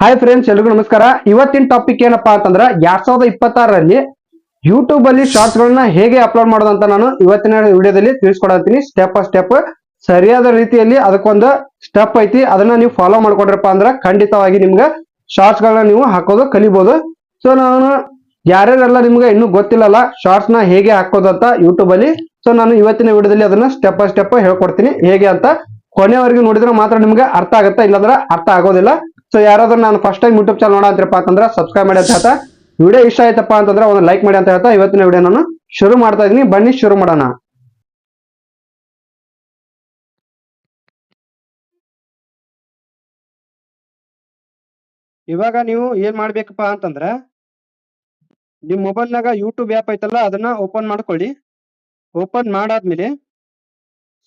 Hi friends, ಎಲ್ರಿಗೂ ನಮಸ್ಕಾರ. ಇವತ್ತಿನ ಟಾಪಿಕ್ ಏನಪ್ಪಾ ಅಂತಂದ್ರೆ 2026ರಲ್ಲಿ ಯೂಟ್ಯೂಬ್ ಅಲ್ಲಿ ಶಾರ್ಟ್ಸ್ ಗಳನ್ನ ಹೇಗೆ ಅಪ್ಲೋಡ್ ಮಾಡೋದು ಅಂತ ನಾನು ಇವತ್ತಿನ ವಿಡಿಯೋದಲ್ಲಿ ತಿಳಿಸ್ಕೊಡ್ತೀನಿ. ಸ್ಟೆಪ್ ಬೈ ಸ್ಟೆಪ್ ಸರಿಯಾದ ರೀತಿಯಲ್ಲಿ ಅದಕ್ಕೊಂದು ಸ್ಟೆಪ್ ಐತಿ. ಅದನ್ನ ನೀವು ಫಾಲೋ ಮಾಡ್ಕೊಂಡ್ರಪ್ಪ ಅಂದ್ರೆ ಖಂಡಿತವಾಗಿ ನಿಮ್ಗೆ ಶಾರ್ಟ್ಸ್ ಗಳನ್ನ ನೀವು ಹಾಕೋದು ಕಲಿಬಹುದು. ಸೊ ನಾನು ಯಾರ್ಯಾರೆಲ್ಲ ನಿಮ್ಗೆ ಇನ್ನೂ ಗೊತ್ತಿಲ್ಲಲ್ಲ ಶಾರ್ಟ್ಸ್ ನ ಹೇಗೆ ಹಾಕೋದು ಅಂತ ಯೂಟ್ಯೂಬ್ ಅಲ್ಲಿ, ಸೊ ನಾನು ಇವತ್ತಿನ ವಿಡಿಯೋದಲ್ಲಿ ಅದನ್ನ ಸ್ಟೆಪ್ ಬೈ ಸ್ಟೆಪ್ ಹೇಳ್ಕೊಡ್ತೀನಿ ಹೇಗೆ ಅಂತ. ಕೊನೆವರೆಗೂ ನೋಡಿದ್ರೆ ಮಾತ್ರ ನಿಮ್ಗೆ ಅರ್ಥ ಆಗುತ್ತೆ, ಇಲ್ಲಾಂದ್ರೆ ಅರ್ಥ ಆಗೋದಿಲ್ಲ. ಸೊ ಯಾರಾದ್ರೂ ನಾನು ಫಸ್ಟ್ ಟೈಮ್ ಯೂಟ್ಯೂಬ್ ಚಾನಲ್ ನೋಡಂತ್ರಪ್ಪ ಅಂತಂದ್ರೆ ಸಬ್ಸ್ಕ್ರೈಬ್ ಮಾಡಿ ಅಂತ ಹೇಳ್ತಾ, ವಿಡಿಯೋ ಇಷ್ಟ ಆಯ್ತಪ್ಪ ಅಂತಂದ್ರೆ ಒಂದು ಲೈಕ್ ಮಾಡಿ ಅಂತ ಹೇಳ್ತಾ ಇವತ್ತಿನ ವಿಡಿಯೋ ನಾನು ಶುರು ಮಾಡ್ತಾ ಇದೀನಿ. ಬನ್ನಿ ಶುರು ಮಾಡೋಣ. ಇವಾಗ ನೀವು ಏನ್ ಮಾಡ್ಬೇಕಪ್ಪ ಅಂತಂದ್ರ ನಿಮ್ ಮೊಬೈಲ್ನಾಗ ಯೂಟ್ಯೂಬ್ ಆ್ಯಪ್ ಐತಲ್ಲ ಅದನ್ನ ಓಪನ್ ಮಾಡ್ಕೊಳ್ಳಿ. ಓಪನ್ ಮಾಡಾದ್ಮೇಲೆ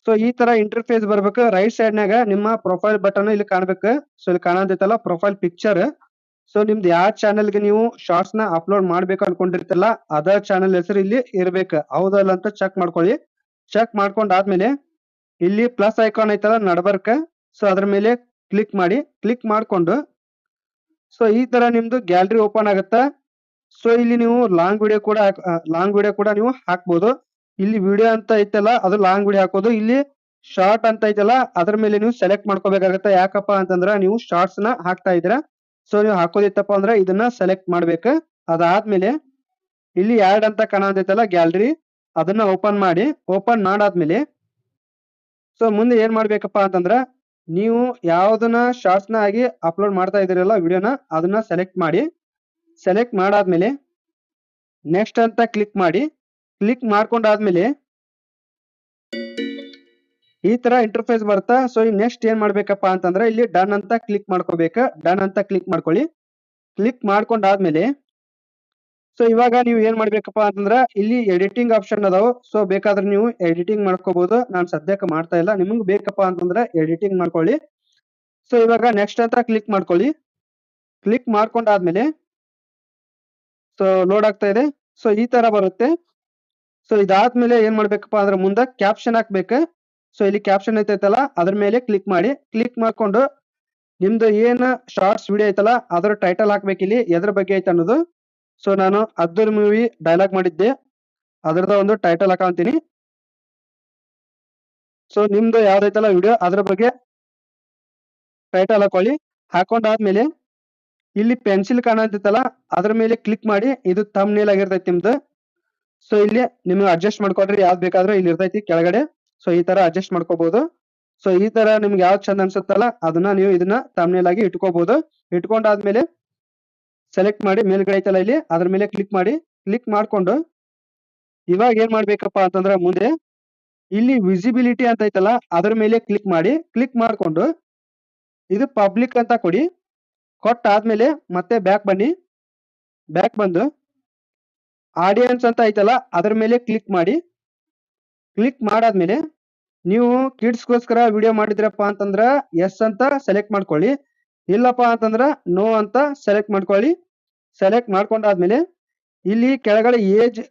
ಸೊ ಈ ತರ ಇಂಟರ್ಫೇಸ್ ಬರ್ಬೇಕು. ರೈಟ್ ಸೈಡ್ ನಾಗ ನಿಮ್ಮ ಪ್ರೊಫೈಲ್ ಬಟನ್ ಇಲ್ಲಿ ಕಾಣ್ಬೇಕು. ಸೊ ಇಲ್ಲಿ ಕಾಣತೈತಲ್ಲ ಪ್ರೊಫೈಲ್ ಪಿಕ್ಚರ್. ಸೊ ನಿಮ್ದು ಯಾವ ಚಾನೆಲ್ಗೆ ನೀವು ಶಾರ್ಟ್ಸ್ ನ ಅಪ್ಲೋಡ್ ಮಾಡ್ಬೇಕು ಅನ್ಕೊಂಡಿರ್ತಲ್ಲ ಅದ ಚಾನೆಲ್ ಹೆಸರು ಇಲ್ಲಿ ಇರ್ಬೇಕು. ಹೌದಲ್ಲ ಅಂತ ಚೆಕ್ ಮಾಡ್ಕೊಳ್ಳಿ. ಚೆಕ್ ಮಾಡ್ಕೊಂಡಾದ್ಮೇಲೆ ಇಲ್ಲಿ ಪ್ಲಸ್ ಐಕಾನ್ ಐತಲ್ಲ ನಡ್ಬರ್ಕ, ಸೊ ಅದ್ರ ಮೇಲೆ ಕ್ಲಿಕ್ ಮಾಡಿ. ಕ್ಲಿಕ್ ಮಾಡ್ಕೊಂಡು ಸೊ ಈ ತರ ನಿಮ್ದು ಗ್ಯಾಲರಿ ಓಪನ್ ಆಗುತ್ತಾ. ಸೊ ಇಲ್ಲಿ ನೀವು ಲಾಂಗ್ ವಿಡಿಯೋ ಕೂಡ ನೀವು ಹಾಕ್ಬೋದು. ಇಲ್ಲಿ ವಿಡಿಯೋ ಅಂತ ಐತಲ್ಲ ಅದು ಲಾಂಗ್ ವಿಡಿಯೋ ಹಾಕೋದು. ಇಲ್ಲಿ ಶಾರ್ಟ್ ಅಂತ ಐತಲ್ಲ ಅದ್ರ ಮೇಲೆ ನೀವು ಸೆಲೆಕ್ಟ್ ಮಾಡ್ಕೋಬೇಕಾಗತ್ತೆ. ಯಾಕಪ್ಪ ಅಂತಂದ್ರ ನೀವು ಶಾರ್ಟ್ಸ್ ನ ಹಾಕ್ತಾ ಇದ್ದೀರಾ. ಸೊ ನೀವು ಹಾಕೋದಿತ್ತಪ್ಪ ಅಂದ್ರೆ ಇದನ್ನ ಸೆಲೆಕ್ಟ್ ಮಾಡ್ಬೇಕು. ಅದಾದ್ಮೇಲೆ ಇಲ್ಲಿ ಆಡ್ ಅಂತ ಕಾಣತೈತಲ್ಲ ಗ್ಯಾಲರಿ, ಅದನ್ನ ಓಪನ್ ಮಾಡಿ. ಓಪನ್ ಮಾಡಾದ್ಮೇಲೆ ಸೊ ಮುಂದೆ ಏನ್ ಮಾಡ್ಬೇಕಪ್ಪ ಅಂತಂದ್ರ ನೀವು ಯಾವ್ದನ್ನ ಶಾರ್ಟ್ಸ್ ನ ಆಗಿ ಅಪ್ಲೋಡ್ ಮಾಡ್ತಾ ಇದೀರಲ್ಲ ವಿಡಿಯೋನ, ಅದನ್ನ ಸೆಲೆಕ್ಟ್ ಮಾಡಿ. ಸೆಲೆಕ್ಟ್ ಮಾಡಾದ್ಮೇಲೆ ನೆಕ್ಸ್ಟ್ ಅಂತ ಕ್ಲಿಕ್ ಮಾಡಿ. ಕ್ಲಿಕ್ ಮಾಡ್ಕೊಂಡಾದ್ಮೇಲೆ ಈ ತರ ಇಂಟರ್ಫೇಸ್ ಬರುತ್ತಾ. ಸೊ ನೆಕ್ಸ್ಟ್ ಏನ್ ಮಾಡ್ಬೇಕಪ್ಪ ಅಂತಂದ್ರೆ ಇಲ್ಲಿ ಡನ್ ಅಂತ ಕ್ಲಿಕ್ ಮಾಡ್ಕೋಬೇಕು. ಡನ್ ಅಂತ ಕ್ಲಿಕ್ ಮಾಡ್ಕೊಳ್ಳಿ. ಕ್ಲಿಕ್ ಮಾಡ್ಕೊಂಡಾದ್ಮೇಲೆ ಸೊ ಇವಾಗ ನೀವು ಏನ್ ಮಾಡ್ಬೇಕಪ್ಪ ಅಂತಂದ್ರ ಇಲ್ಲಿ ಎಡಿಟಿಂಗ್ ಆಪ್ಷನ್ ಅದಾವ. ಸೊ ಬೇಕಾದ್ರೆ ನೀವು ಎಡಿಟಿಂಗ್ ಮಾಡ್ಕೋಬಹುದು. ನಾನು ಸದ್ಯಕ್ಕೆ ಮಾಡ್ತಾ ಇಲ್ಲ. ನಿಮ್ಗೆ ಬೇಕಪ್ಪ ಅಂತಂದ್ರೆ ಎಡಿಟಿಂಗ್ ಮಾಡ್ಕೊಳ್ಳಿ. ಸೊ ಇವಾಗ ನೆಕ್ಸ್ಟ್ ಅಂತ ಕ್ಲಿಕ್ ಮಾಡ್ಕೊಳ್ಳಿ. ಕ್ಲಿಕ್ ಮಾಡ್ಕೊಂಡಾದ್ಮೇಲೆ ಸೊ ಲೋಡ್ ಆಗ್ತಾ ಇದೆ. ಸೊ ಈ ತರ ಬರುತ್ತೆ. ಸೊ ಇದಾದ್ಮೇಲೆ ಏನ್ ಮಾಡ್ಬೇಕಪ್ಪ ಅಂದ್ರೆ ಮುಂದೆ ಕ್ಯಾಪ್ಷನ್ ಹಾಕ್ಬೇಕು. ಸೊ ಇಲ್ಲಿ ಕ್ಯಾಪ್ಷನ್ ಐತೈತಲ್ಲ ಅದ್ರ ಮೇಲೆ ಕ್ಲಿಕ್ ಮಾಡಿ. ಕ್ಲಿಕ್ ಮಾಡ್ಕೊಂಡು ನಿಮ್ದು ಏನ್ ಶಾರ್ಟ್ಸ್ ವಿಡಿಯೋ ಐತಲ್ಲ ಅದ್ರ ಟೈಟಲ್ ಹಾಕ್ಬೇಕು. ಇಲ್ಲಿ ಎದ್ರ ಬಗ್ಗೆ ಐತೆ ಅನ್ನೋದು. ಸೊ ನಾನು ಅದ್ದೂರಿ ಮೂವಿ ಡೈಲಾಗ್ ಮಾಡಿದ್ದೆ, ಅದ್ರದ ಒಂದು ಟೈಟಲ್ ಹಾಕಂತೀನಿ. ಸೊ ನಿಮ್ದು ಯಾವ್ದೈತಲ್ಲ ವಿಡಿಯೋ ಅದ್ರ ಬಗ್ಗೆ ಟೈಟಲ್ ಹಾಕೊಳ್ಳಿ. ಹಾಕೊಂಡಾದ್ಮೇಲೆ ಇಲ್ಲಿ ಪೆನ್ಸಿಲ್ ಕಾಣತೈತಲ್ಲ ಅದ್ರ ಮೇಲೆ ಕ್ಲಿಕ್ ಮಾಡಿ. ಇದು ಥಂಬ್ನೇಲ್ ಆಗಿರ್ತೈತಿ ನಿಮ್ದು. ಸೊ ಇಲ್ಲಿ ನಿಮ್ಗೆ ಅಡ್ಜಸ್ಟ್ ಮಾಡ್ಕೊಳ್ರಿ, ಯಾವ್ದು ಬೇಕಾದ್ರೆ ಇಲ್ಲಿ ಇರ್ತೈತಿ ಕೆಳಗಡೆ. ಸೊ ಈ ತರ ಅಡ್ಜಸ್ಟ್ ಮಾಡ್ಕೋಬಹುದು. ಸೊ ಈ ತರ ನಿಮ್ಗೆ ಯಾವ್ದು ಚಂದ ಅನ್ಸುತ್ತಲ್ಲ ಅದನ್ನ ನೀವು ಇದನ್ನ ಥಂಬ್ನೇಲ್ ಆಗಿ ಇಟ್ಕೋಬಹುದು. ಇಟ್ಕೊಂಡಾದ್ಮೇಲೆ ಸೆಲೆಕ್ಟ್ ಮಾಡಿ ಮೇಲ್ಗಡೆ ಐತಲ್ಲ ಇಲ್ಲಿ ಅದ್ರ ಮೇಲೆ ಕ್ಲಿಕ್ ಮಾಡಿ. ಕ್ಲಿಕ್ ಮಾಡ್ಕೊಂಡು ಇವಾಗ ಏನ್ ಮಾಡ್ಬೇಕಪ್ಪ ಅಂತಂದ್ರೆ ಮುಂದೆ ಇಲ್ಲಿ ವಿಸಿಬಿಲಿಟಿ ಅಂತ ಐತಲ್ಲ ಅದ್ರ ಮೇಲೆ ಕ್ಲಿಕ್ ಮಾಡಿ. ಕ್ಲಿಕ್ ಮಾಡ್ಕೊಂಡು ಇದು ಪಬ್ಲಿಕ್ ಅಂತ ಕೊಡಿ. ಕೊಟ್ಟಾದ್ಮೇಲೆ ಮತ್ತೆ ಬ್ಯಾಕ್ ಬನ್ನಿ. ಬ್ಯಾಕ್ ಬಂದು ಆಡಿಯನ್ಸ್ ಅಂತ ಐತಲ್ಲ ಅದ್ರ ಮೇಲೆ ಕ್ಲಿಕ್ ಮಾಡಿ. ಕ್ಲಿಕ್ ಮಾಡಾದ್ಮೇಲೆ ನೀವು ಕಿಡ್ಸ್ಗೋಸ್ಕರ ವಿಡಿಯೋ ಮಾಡಿದ್ರಪ್ಪ ಅಂತಂದ್ರ ಎಸ್ ಅಂತ ಸೆಲೆಕ್ಟ್ ಮಾಡ್ಕೊಳ್ಳಿ. ಇಲ್ಲಪ್ಪ ಅಂತಂದ್ರ ನೋ ಅಂತ ಸೆಲೆಕ್ಟ್ ಮಾಡ್ಕೊಳ್ಳಿ. ಸೆಲೆಕ್ಟ್ ಮಾಡ್ಕೊಂಡಾದ್ಮೇಲೆ ಇಲ್ಲಿ ಕೆಳಗಡೆ ಏಜ್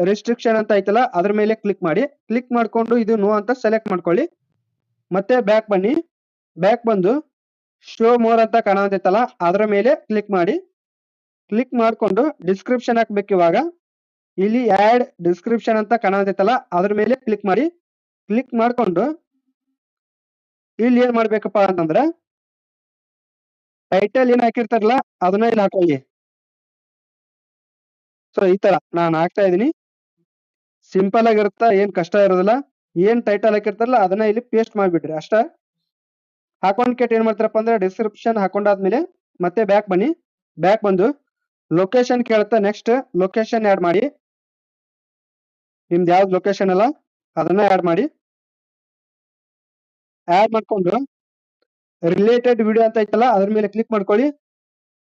ರೆಸ್ಟ್ರಿಕ್ಷನ್ ಅಂತ ಐತಲ್ಲ ಅದ್ರ ಮೇಲೆ ಕ್ಲಿಕ್ ಮಾಡಿ. ಕ್ಲಿಕ್ ಮಾಡ್ಕೊಂಡು ಇದು ನೋ ಅಂತ ಸೆಲೆಕ್ಟ್ ಮಾಡ್ಕೊಳ್ಳಿ. ಮತ್ತೆ ಬ್ಯಾಕ್ ಬನ್ನಿ. ಬ್ಯಾಕ್ ಬಂದು ಶೋ ಮೋರ್ ಅಂತ ಕಾಣತೈತಲ್ಲ ಅದ್ರ ಮೇಲೆ ಕ್ಲಿಕ್ ಮಾಡಿ. ಕ್ಲಿಕ್ ಮಾಡ್ಕೊಂಡು ಡಿಸ್ಕ್ರಿಪ್ಷನ್ ಹಾಕ್ಬೇಕು. ಇವಾಗ ಇಲ್ಲಿ ಆಡ್ ಡಿಸ್ಕ್ರಿಪ್ಷನ್ ಅಂತ ಕಾಣತೈತಲ್ಲ ಅದ್ರ ಮೇಲೆ ಕ್ಲಿಕ್ ಮಾಡಿ. ಕ್ಲಿಕ್ ಮಾಡ್ಕೊಂಡು ಇಲ್ಲಿ ಏನ್ ಮಾಡ್ಬೇಕಪ್ಪ ಅಂತಂದ್ರ ಟೈಟಲ್ ಏನ್ ಹಾಕಿರ್ತಾರಲ್ಲ ಅದನ್ನ ಇಲ್ಲಿ ಹಾಕೊಳ್ಳಿ. ಸೊ ಈ ತರ ನಾನು ಹಾಕ್ತಾ ಇದೀನಿ. ಸಿಂಪಲ್ ಆಗಿರುತ್ತಾ, ಏನ್ ಕಷ್ಟ ಇರೋದಿಲ್ಲ. ಏನ್ ಟೈಟಲ್ ಹಾಕಿರ್ತಾರಲ್ಲ ಅದನ್ನ ಇಲ್ಲಿ ಪೇಸ್ಟ್ ಮಾಡ್ಬಿಡ್ರಿ ಅಷ್ಟ. ಹಾಕೊಂಡ್ ಕೆಟ್ ಏನ್ ಮಾಡ್ತಾರಪ್ಪ ಅಂದ್ರೆ ಡಿಸ್ಕ್ರಿಪ್ಷನ್ ಹಾಕೊಂಡಾದ್ಮೇಲೆ ಮತ್ತೆ ಬ್ಯಾಕ್ ಬನ್ನಿ. ಬ್ಯಾಕ್ ಬಂದು ಲೊಕೇಶನ್ ಕೇಳುತ್ತಾ, ನೆಕ್ಸ್ಟ್ ಲೊಕೇಶನ್ ಆಡ್ ಮಾಡಿ. ನಿಮ್ದು ಯಾವ್ದು ಲೊಕೇಶನ್ ಅಲ್ಲ ಅದನ್ನ ಆಡ್ ಮಾಡಿ. ಆಡ್ ಮಾಡ್ಕೊಂಡು ರಿಲೇಟೆಡ್ ವಿಡಿಯೋ ಅಂತ ಐತಲ್ಲ ಅದ್ರ ಮೇಲೆ ಕ್ಲಿಕ್ ಮಾಡ್ಕೊಳ್ಳಿ.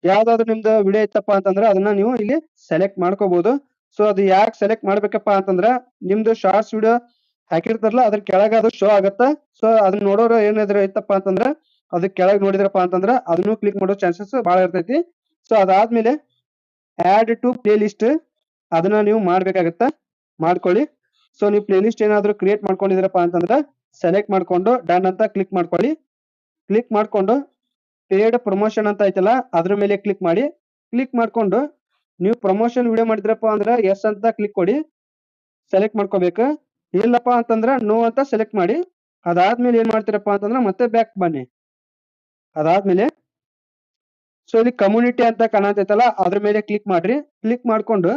ಯಾವ್ದಾದ್ರು ನಿಮ್ದು ವಿಡಿಯೋ ಐತಪ್ಪ ಅಂತಂದ್ರೆ ಅದನ್ನ ನೀವು ಇಲ್ಲಿ ಸೆಲೆಕ್ಟ್ ಮಾಡ್ಕೋಬಹುದು. ಸೊ ಅದು ಯಾಕೆ ಸೆಲೆಕ್ಟ್ ಮಾಡ್ಬೇಕಪ್ಪ ಅಂತಂದ್ರ ನಿಮ್ದು ಶಾರ್ಟ್ಸ್ ವಿಡಿಯೋ ಹಾಕಿರ್ತಾರಲ್ಲ ಅದ್ರ ಕೆಳಗ ಅದು ಶೋ ಆಗತ್ತ. ಸೊ ಅದನ್ನ ನೋಡೋರು ಏನಾದ್ರು ಐತಪ್ಪ ಅಂತಂದ್ರ ಅದಕ್ಕೆ ಕೆಳಗೆ ನೋಡಿದ್ರಪ್ಪ ಅಂತಂದ್ರ ಅದನ್ನು ಕ್ಲಿಕ್ ಮಾಡೋ ಚಾನ್ಸಸ್ ಬಹಳ ಇರ್ತೈತಿ. ಸೊ ಅದಾದ್ಮೇಲೆ ಆಡ್ ಟು ಪ್ಲೇ ಲಿಸ್ಟ್ ಅದನ್ನ ನೀವು ಮಾಡ್ಬೇಕಾಗತ್ತ, ಮಾಡ್ಕೊಳ್ಳಿ. ಸೊ ನೀವು ಪ್ಲೇ ಲಿಸ್ಟ್ ಏನಾದ್ರು ಕ್ರಿಯೇಟ್ ಮಾಡ್ಕೊಂಡಿದ್ರಪ್ಪ ಅಂತಂದ್ರ ಸೆಲೆಕ್ಟ್ ಮಾಡ್ಕೊಂಡು ಡನ್ ಅಂತ ಕ್ಲಿಕ್ ಮಾಡ್ಕೊಳ್ಳಿ. ಕ್ಲಿಕ್ ಮಾಡ್ಕೊಂಡು ಪೇಡ್ ಪ್ರಮೋಷನ್ ಅಂತ ಐತಲ್ಲ ಅದ್ರ ಮೇಲೆ ಕ್ಲಿಕ್ ಮಾಡಿ. ಕ್ಲಿಕ್ ಮಾಡ್ಕೊಂಡು ನೀವು ಪ್ರಮೋಷನ್ ವಿಡಿಯೋ ಮಾಡಿದ್ರಪ್ಪ ಅಂದ್ರೆ ಎಸ್ ಅಂತ ಕ್ಲಿಕ್ ಕೊಡಿ. ಸೆಲೆಕ್ಟ್ ಮಾಡ್ಕೋಬೇಕು. ಇಲ್ಲಪ್ಪ ಅಂತಂದ್ರ ನೋ ಅಂತ ಸೆಲೆಕ್ಟ್ ಮಾಡಿ. ಅದಾದ್ಮೇಲೆ ಏನ್ ಮಾಡ್ತೀರಪ್ಪ ಅಂತಂದ್ರ ಮತ್ತೆ ಬ್ಯಾಕ್ ಬನ್ನಿ. ಅದಾದ್ಮೇಲೆ ಸೊ ಇಲ್ಲಿ ಕಮ್ಯುನಿಟಿ ಅಂತ ಕಾಣತೈತಲ್ಲ ಅದ್ರ ಮೇಲೆ ಕ್ಲಿಕ್ ಮಾಡ್ರಿ. ಕ್ಲಿಕ್ ಮಾಡ್ಕೊಂಡು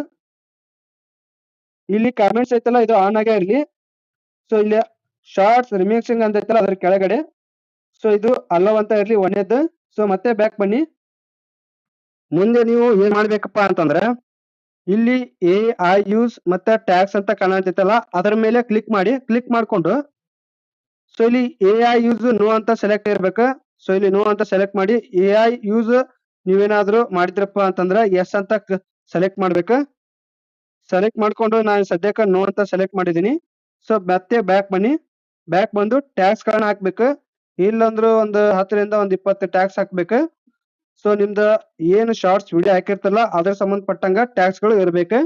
ಇಲ್ಲಿ ಕಾಮೆಂಟ್ಸ್ ಐತಲ್ಲ ಇದು ಆನ್ ಆಗೇ ಇರ್ಲಿ. ಸೊ ಇಲ್ಲಿ ಶಾರ್ಟ್ಸ್ ರಿಮಿಕ್ಸಿಂಗ್ ಅಂತ ಐತಲ್ಲ ಅದ್ರ ಕೆಳಗಡೆ ಸೊ ಇದು ಅಲ್ಲವ್ ಅಂತ ಇರ್ಲಿ ಒಂದೇದ್ದು. ಸೊ ಮತ್ತೆ ಬ್ಯಾಕ್ ಬನ್ನಿ. ಮುಂದೆ ನೀವು ಏನ್ ಮಾಡ್ಬೇಕಪ್ಪ ಅಂತಂದ್ರ ಇಲ್ಲಿ ಎ ಐ ಯೂಸ್ ಮತ್ತೆ ಟ್ಯಾಕ್ಸ್ ಅಂತ ಕಾಣತೈತಲ್ಲ ಅದ್ರ ಮೇಲೆ ಕ್ಲಿಕ್ ಮಾಡಿ. ಕ್ಲಿಕ್ ಮಾಡ್ಕೊಂಡು ಸೊ ಇಲ್ಲಿ ಎ ಐ ಯೂಸ್ ನೋ ಅಂತ ಸೆಲೆಕ್ಟ್ ಇರ್ಬೇಕು. ಸೊ ಇಲ್ಲಿ ನೋ ಅಂತ ಸೆಲೆಕ್ಟ್ ಮಾಡಿ. ಎ ಐ ಯೂಸ್ ನೀವೇನಾದ್ರೂ ಮಾಡಿದ್ರಪ್ಪ ಅಂತಂದ್ರ ಎಸ್ ಅಂತ ಸೆಲೆಕ್ಟ್ ಮಾಡ್ಬೇಕು. ಸೆಲೆಕ್ಟ್ ಮಾಡ್ಕೊಂಡು ನಾನು ಸದ್ಯಕ್ಕೆ ನೋ ಅಂತ ಸೆಲೆಕ್ಟ್ ಮಾಡಿದೀನಿ. ಸೊ ಮತ್ತೆ ಬ್ಯಾಕ್ ಬನ್ನಿ. ಬ್ಯಾಕ್ ಬಂದು ಟ್ಯಾಕ್ಸ್ ಗಳನ್ನ ಹಾಕ್ಬೇಕು. ಇಲ್ಲಂದ್ರು ಒಂದು 10 ರಿಂದ ಒಂದು 20 ಟ್ಯಾಕ್ಸ್ ಹಾಕ್ಬೇಕು. ಸೊ ನಿಮ್ದ ಏನು ಶಾರ್ಟ್ಸ್ ವಿಡಿಯೋ ಹಾಕಿರ್ತಲ್ಲ ಅದ್ರ ಸಂಬಂಧಪಟ್ಟಂಗ ಟ್ಯಾಕ್ಸ್ ಗಳು ಇರ್ಬೇಕು.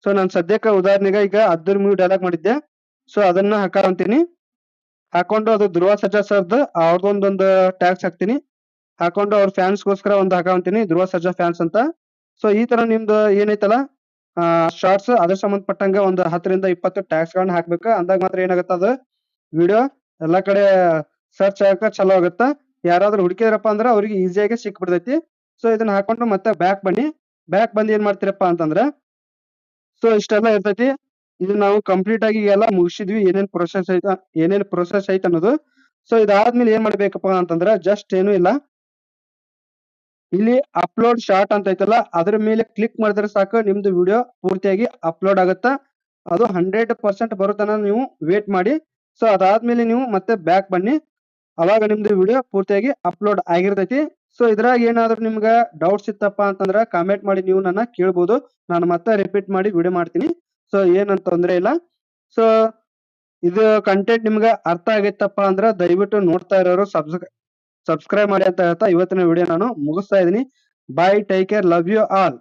ಸೊ ನಾನು ಸದ್ಯಕ್ಕೆ ಉದಾಹರಣೆಗೆ ಈಗ 13 ಡೈಲಾಗ್ ಮಾಡಿದ್ದೆ. ಸೊ ಅದನ್ನ ಹಾಕಾರಂತೀನಿ. ಹಾಕೊಂಡು ಅದು ಧ್ರುವ ಸರ್ಜಾ ಸರ್ದು ಅವ್ರದೊಂದೊಂದು ಟ್ಯಾಕ್ಸ್ ಹಾಕ್ತೀನಿ. ಹಾಕೊಂಡು ಅವ್ರ ಫ್ಯಾನ್ಸ್ ಗೋಸ್ಕರ ಒಂದು ಹಾಕಾವಂತೀನಿ ಧ್ರುವ ಸರ್ಜಾ ಫ್ಯಾನ್ಸ್ ಅಂತ. ಸೊ ಈ ತರ ನಿಮ್ದು ಏನೈತಲ್ಲ ಶಾರ್ಟ್ಸ್ ಅದ್ರ ಸಂಬಂಧಪಟ್ಟಂಗ ಒಂದು 10 ರಿಂದ 20 ಟ್ಯಾಕ್ಸ್ ಗಳನ್ನ ಹಾಕ್ಬೇಕು. ಅಂದಾಗ ಮಾತ್ರ ಏನಾಗತ್ತ ಅದು ವಿಡಿಯೋ ಎಲ್ಲಾ ಕಡೆ ಸರ್ಚ್ ಆಗಕ್ಕ ಚಲೋ ಆಗುತ್ತ. ಯಾರಾದ್ರೂ ಹುಡುಕಿದ್ರಪ್ಪ ಅಂದ್ರ ಅವ್ರಿಗೆ ಈಸಿಯಾಗಿ ಸಿಕ್ಬಿಡ್ತೈತಿ. ಸೊ ಇದನ್ನ ಹಾಕೊಂಡು ಮತ್ತೆ ಬ್ಯಾಕ್ ಬನ್ನಿ. ಬ್ಯಾಕ್ ಬಂದು ಏನ್ ಮಾಡ್ತೀರಪ್ಪ ಅಂತಂದ್ರ ಸೊ ಇಷ್ಟೆಲ್ಲ ಇರ್ತೈತಿ. ಇದು ನಾವು ಕಂಪ್ಲೀಟ್ ಆಗಿ ಎಲ್ಲ ಮುಗಿಸಿದ್ವಿ. ಏನೇನ್ ಪ್ರೊಸೆಸ್ ಐತ ಅನ್ನೋದು. ಸೊ ಇದಾದ್ಮೇಲೆ ಏನ್ ಮಾಡ್ಬೇಕಪ್ಪ ಅಂತಂದ್ರ ಜಸ್ಟ್ ಏನು ಇಲ್ಲ ಇಲ್ಲಿ ಅಪ್ಲೋಡ್ ಶಾರ್ಟ್ ಅಂತ ಐತಲ್ಲ ಅದ್ರ ಮೇಲೆ ಕ್ಲಿಕ್ ಮಾಡಿದ್ರೆ ಸಾಕು ನಿಮ್ದು ವಿಡಿಯೋ ಪೂರ್ತಿಯಾಗಿ ಅಪ್ಲೋಡ್ ಆಗುತ್ತಾ. ಅದು 100% ಬರುತ್ತನ ನೀವು ವೇಟ್ ಮಾಡಿ. ಸೊ ಅದಾದ್ಮೇಲೆ ನೀವು ಮತ್ತೆ ಬ್ಯಾಕ್ ಬನ್ನಿ. ಅವಾಗ ನಿಮ್ದು ವಿಡಿಯೋ ಪೂರ್ತಿಯಾಗಿ ಅಪ್ಲೋಡ್ ಆಗಿರ್ತೈತಿ. ಸೊ ಇದ್ರಾಗ ಏನಾದ್ರು ನಿಮ್ಗ ಡೌಟ್ಸ್ ಇತ್ತಪ್ಪ ಅಂತಂದ್ರ ಕಾಮೆಂಟ್ ಮಾಡಿ ನೀವು ನನ್ನ ಕೇಳ್ಬೋದು. ನಾನು ಮತ್ತೆ ರಿಪೀಟ್ ಮಾಡಿ ವಿಡಿಯೋ ಮಾಡ್ತೀನಿ. ಸೊ ಏನಂತ ತೊಂದ್ರೆ ಇಲ್ಲ. ಸೊ ಇದು ಕಂಟೆಂಟ್ ನಿಮ್ಗ ಅರ್ಥ ಆಗೈತಪ್ಪ ಅಂದ್ರ ದಯವಿಟ್ಟು ನೋಡ್ತಾ ಇರೋರು ಸಬ್ಸ್ಕ್ರೈಬ್ ಮಾಡಿ ಅಂತ ಹೇಳ್ತಾ ಇವತ್ತಿನ ವಿಡಿಯೋ ನಾನು ಮುಗಿಸ್ತಾ ಇದೀನಿ. Bye, take care, love you all.